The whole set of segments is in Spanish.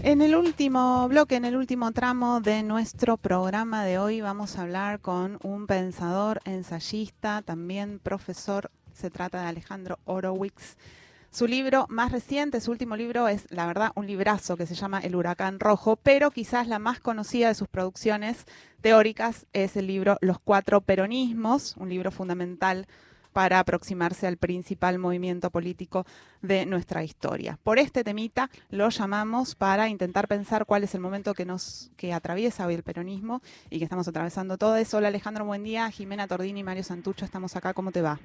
En el último bloque, en el último tramo de nuestro programa de hoy, vamos a hablar con un pensador, ensayista, también profesor. Se trata de Alejandro Horowitz. Su libro más reciente, su último libro, es la verdad un librazo que se llama El Huracán Rojo, pero quizás la más conocida de sus producciones teóricas es el libro Los Cuatro Peronismos, un libro fundamental para aproximarse al principal movimiento político de nuestra historia. Por este temita lo llamamos para intentar pensar cuál es el momento que atraviesa hoy el peronismo y que estamos atravesando todo eso. Hola Alejandro, buen día. Jimena Tordini y Mario Santucho, estamos acá. ¿Cómo te va?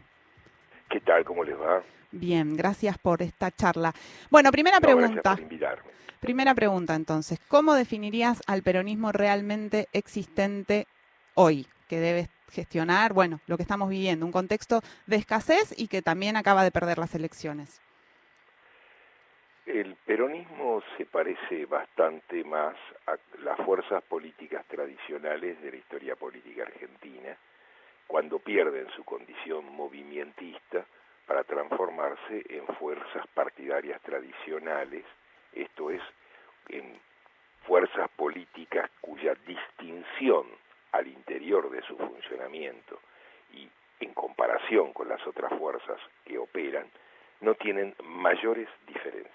¿Qué tal? ¿Cómo les va? Bien, gracias por esta charla. Bueno, primera No, gracias pregunta. por invitarme. Primera pregunta entonces. ¿Cómo definirías al peronismo realmente existente hoy? Que debe gestionar, bueno, lo que estamos viviendo, un contexto de escasez y que también acaba de perder las elecciones. El peronismo se parece bastante más a las fuerzas políticas tradicionales de la historia política argentina, cuando pierden su condición movimentista para transformarse en fuerzas partidarias tradicionales, esto es, en fuerzas políticas cuya distinción al interior de su funcionamiento y en comparación con las otras fuerzas que operan, no tienen mayores diferencias.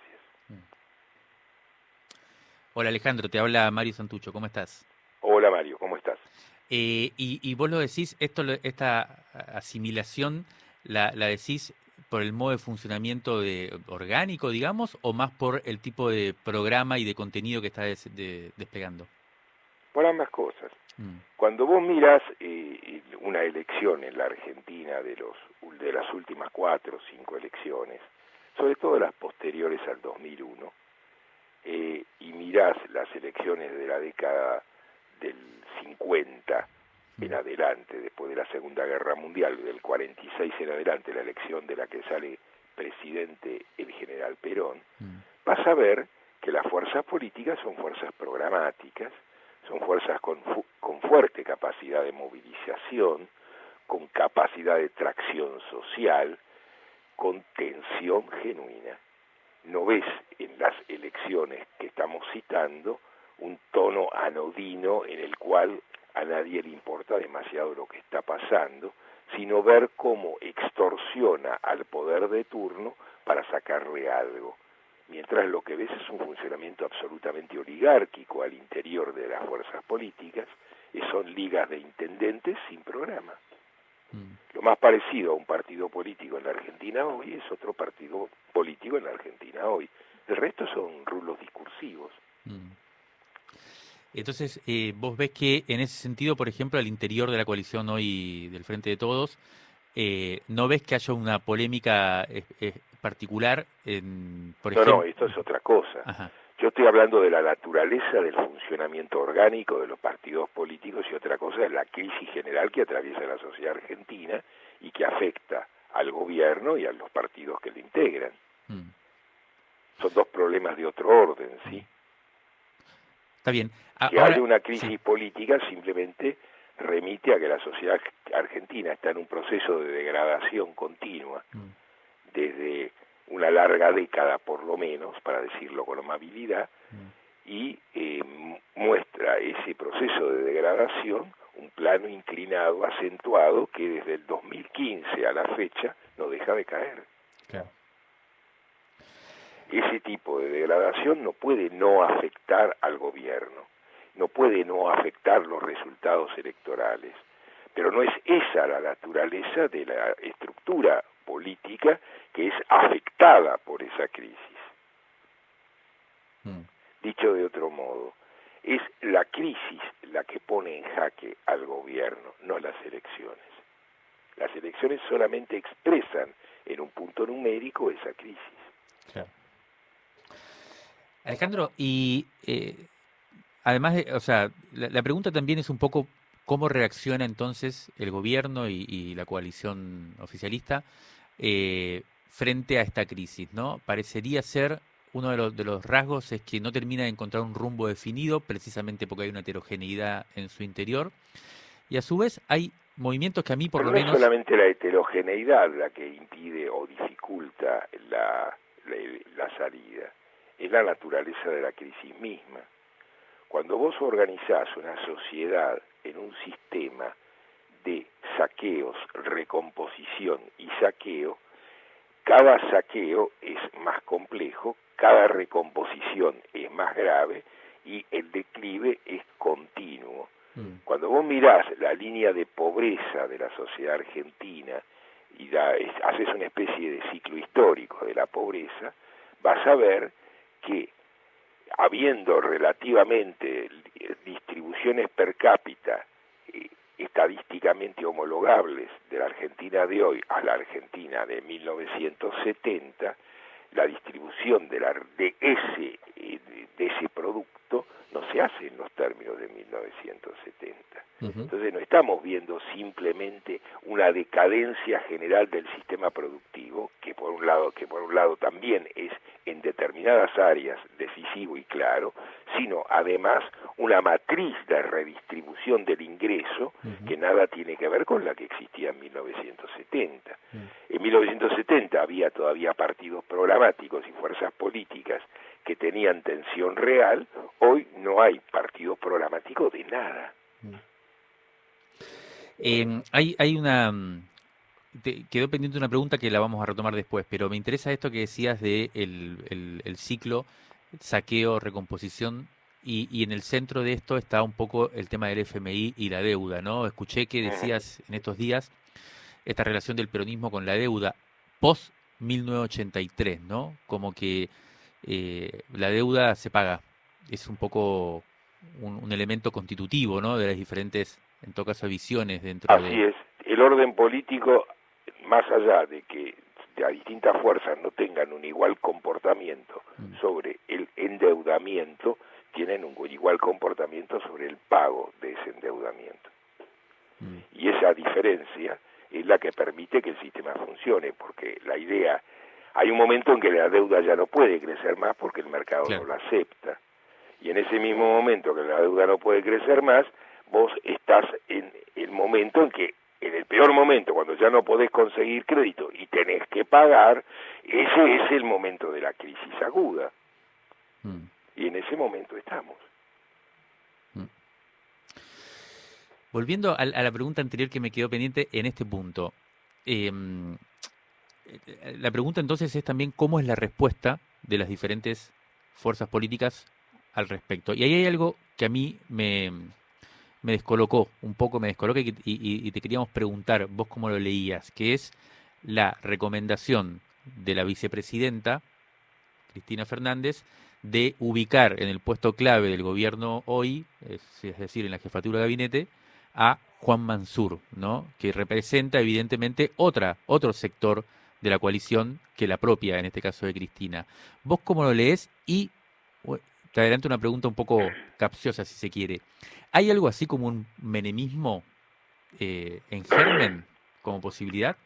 Hola Alejandro, te habla Mario Santucho, ¿cómo estás? Hola Mario, ¿cómo estás? Y vos lo decís, esta asimilación la decís por el modo de funcionamiento orgánico, digamos, o más por el tipo de programa y de contenido que está desplegando. Por ambas cosas. Mm. Cuando vos mirás una elección en la Argentina de las últimas 4 o 5 elecciones, sobre todo las posteriores al 2001, y mirás las elecciones de la década del 50 en adelante, después de la Segunda Guerra Mundial, del 46 en adelante, la elección de la que sale presidente el general Perón, vas a ver que las fuerzas políticas son fuerzas programáticas, son fuerzas con fuerte capacidad de movilización, con capacidad de tracción social, con tensión genuina. No ves en las elecciones que estamos citando un tono anodino en el cual a nadie le importa demasiado lo que está pasando, sino ver cómo extorsiona al poder de turno para sacarle algo. Mientras lo que ves es un funcionamiento absolutamente oligárquico al interior de las fuerzas políticas, y son ligas de intendentes sin programa. Lo más parecido a un partido político en la Argentina hoy es otro partido político en la Argentina hoy. El resto son rulos discursivos. Entonces, vos ves que en ese sentido, por ejemplo, al interior de la coalición hoy del Frente de Todos, ¿no ves que haya una polémica particular por No, ejemplo? esto es otra cosa. Ajá. Yo estoy hablando de la naturaleza del funcionamiento orgánico de los partidos políticos y otra cosa es la crisis general que atraviesa la sociedad argentina y que afecta al gobierno y a los partidos que lo integran. Son dos problemas de otro orden, ¿sí? Está bien. Que Ahora, haya una crisis sí. política simplemente remite a que la sociedad argentina está en un proceso de degradación continua desde una larga década por lo menos, para decirlo con amabilidad, y muestra ese proceso de degradación un plano inclinado, acentuado, que desde el 2015 a la fecha no deja de caer. Claro. Ese tipo de degradación no puede no afectar al gobierno, no puede no afectar los resultados electorales, pero no es esa la naturaleza de la estructura política que es afectada por esa crisis. Dicho de otro modo, es la crisis la que pone en jaque al gobierno, no las elecciones. Las elecciones solamente expresan en un punto numérico esa crisis. Claro. Alejandro, y además, o sea, la pregunta también es un poco cómo reacciona entonces el gobierno y la coalición oficialista frente a esta crisis, ¿no? Parecería ser uno de los rasgos es que no termina de encontrar un rumbo definido, precisamente porque hay una heterogeneidad en su interior, y a su vez hay movimientos que a mí por Pero lo no es menos... solamente la heterogeneidad la que impide o dificulta la salida, es la naturaleza de la crisis misma. Cuando vos organizás una sociedad en un sistema de saqueos, recomposición y saqueo, cada saqueo es más complejo, cada recomposición es más grave y el declive es continuo. Cuando vos mirás la línea de pobreza de la sociedad argentina y haces una especie de ciclo histórico de la pobreza, vas a ver que habiendo relativamente distribuciones per cápita estadísticamente homologables de la Argentina de hoy a la Argentina de 1970, la distribución de ese producto no se hace en los términos de 1970. Entonces no estamos viendo simplemente una decadencia general del sistema productivo, que por un lado también es en determinadas áreas decisivo y claro, sino además una matriz de redistribución del ingreso que nada tiene que ver con la que existía en 1970. En 1970 había todavía partidos programáticos y fuerzas políticas que tenían tensión real, hoy no hay partidos programáticos de nada. Hay una... quedó pendiente una pregunta que la vamos a retomar después, pero me interesa esto que decías de el ciclo saqueo, recomposición, y en el centro de esto está un poco el tema del FMI y la deuda, ¿no? Escuché que decías en estos días esta relación del peronismo con la deuda post 1983, ¿no? Como que la deuda se paga, es un poco un elemento constitutivo, ¿no? De las diferentes, en todo caso, visiones dentro de... Así es, el orden político, más allá de que las distintas fuerzas no tengan un igual comportamiento sobre el endeudamiento, tienen un igual comportamiento sobre el pago de ese endeudamiento. Y esa diferencia es la que permite que el sistema funcione, porque la idea, hay un momento en que la deuda ya no puede crecer más porque el mercado no la acepta. Y en ese mismo momento que la deuda no puede crecer más, vos estás en el momento en que, en el peor momento, cuando ya no podés conseguir crédito y tenés que pagar, ese es el momento de la crisis aguda. Y en ese momento estamos. Volviendo a la pregunta anterior que me quedó pendiente en este punto, la pregunta entonces es también cómo es la respuesta de las diferentes fuerzas políticas al respecto. Y ahí hay algo que a mí me descolocó, un poco me descolocó y te queríamos preguntar, vos cómo lo leías, que es la recomendación de la vicepresidenta, Cristina Fernández, de ubicar en el puesto clave del gobierno hoy, es decir, en la jefatura de gabinete, a Juan Mansur, ¿no? Que representa evidentemente otro sector de la coalición que la propia, en este caso de Cristina. ¿Vos cómo lo lees? Y te adelanto una pregunta un poco capciosa, si se quiere. ¿Hay algo así como un menemismo en germen como posibilidad?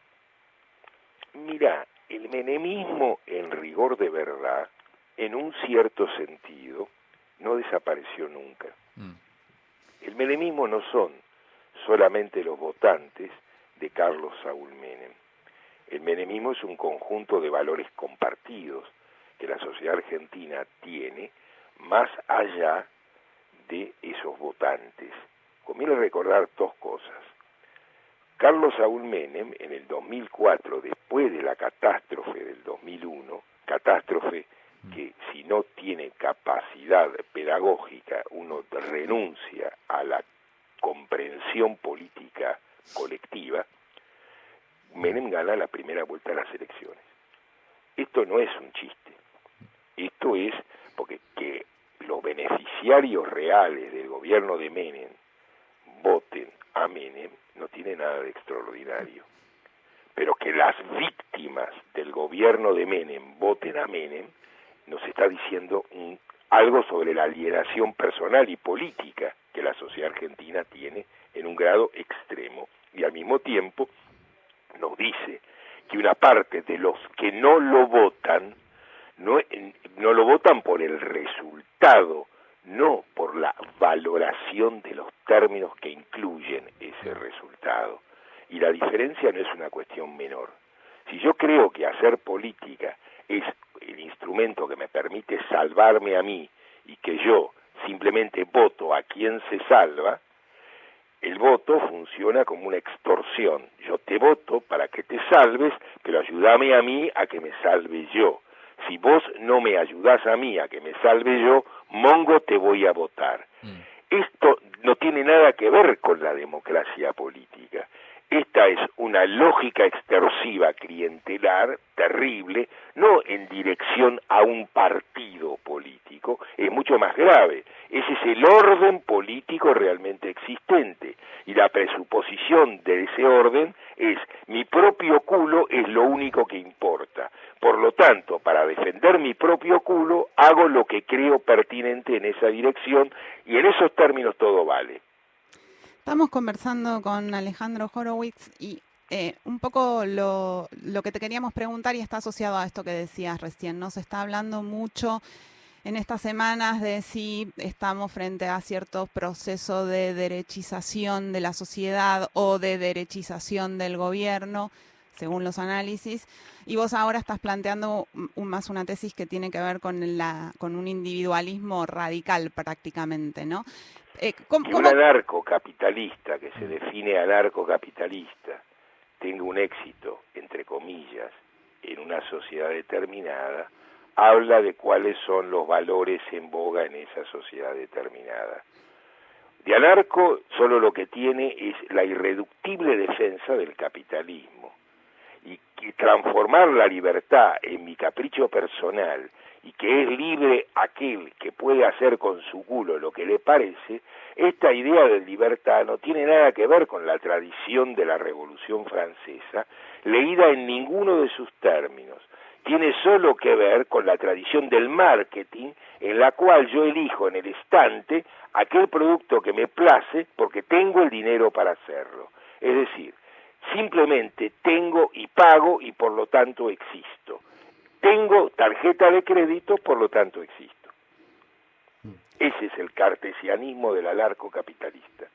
Mira, el menemismo en rigor de verdad, en un cierto sentido, no desapareció nunca. El menemismo no son solamente los votantes de Carlos Saúl Menem. El menemismo es un conjunto de valores compartidos que la sociedad argentina tiene más allá de esos votantes. Conviene recordar dos cosas. Carlos Saúl Menem, en el 2004, después de la catástrofe del 2001, catástrofe que si no tiene capacidad pedagógica, uno renuncia a la comprensión política colectiva, Menem gana la primera vuelta a las elecciones. Esto no es un chiste. Esto es porque que los beneficiarios reales del gobierno de Menem voten a Menem no tiene nada de extraordinario. Pero que las víctimas del gobierno de Menem voten a Menem nos está diciendo algo sobre la alienación personal y política que la sociedad argentina tiene en un grado extremo. Y al mismo tiempo nos dice que una parte de los que no lo votan, no lo votan por el resultado, no por la valoración de los términos que incluyen ese resultado. Y la diferencia no es una cuestión menor. Si yo creo que hacer política es el instrumento que me permite salvarme a mí y que yo simplemente voto a quien se salva, el voto funciona como una extorsión. Yo te voto para que te salves, pero ayúdame a mí a que me salve yo. Si vos no me ayudás a mí a que me salve yo, mongo, te voy a votar. Esto no tiene nada que ver con la democracia política. Esta es una lógica extorsiva clientelar terrible, no en dirección a un partido político, es mucho más grave. Ese es el orden político realmente existente, y la presuposición de ese orden es: mi propio culo es lo único que importa. Por lo tanto, para defender mi propio culo, hago lo que creo pertinente en esa dirección, y en esos términos todo vale. Estamos conversando con Alejandro Horowitz y un poco lo que te queríamos preguntar, y está asociado a esto que decías recién, ¿no? Se está hablando mucho en estas semanas de si estamos frente a cierto proceso de derechización de la sociedad o de derechización del gobierno, según los análisis, y vos ahora estás planteando más una tesis que tiene que ver con un individualismo radical prácticamente, ¿no? Y un anarcocapitalista que se define anarcocapitalista tenga un éxito, entre comillas, en una sociedad determinada, habla de cuáles son los valores en boga en esa sociedad determinada. De anarco solo lo que tiene es la irreductible defensa del capitalismo, y transformar la libertad en mi capricho personal, y que es libre aquel que puede hacer con su culo lo que le parece. Esta idea de libertad no tiene nada que ver con la tradición de la Revolución Francesa, leída en ninguno de sus términos. Tiene solo que ver con la tradición del marketing, en la cual yo elijo en el estante aquel producto que me place porque tengo el dinero para hacerlo. Es decir, simplemente tengo y pago, y por lo tanto existo. Tengo tarjeta de crédito, por lo tanto existo. Ese es el cartesianismo del anarcocapitalista.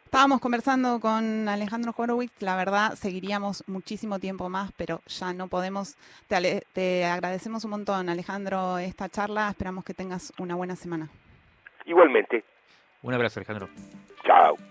Estábamos conversando con Alejandro Horowitz, la verdad seguiríamos muchísimo tiempo más, pero ya no podemos. Te agradecemos un montón, Alejandro, esta charla, esperamos que tengas una buena semana. Igualmente. Un abrazo, Alejandro. Chao.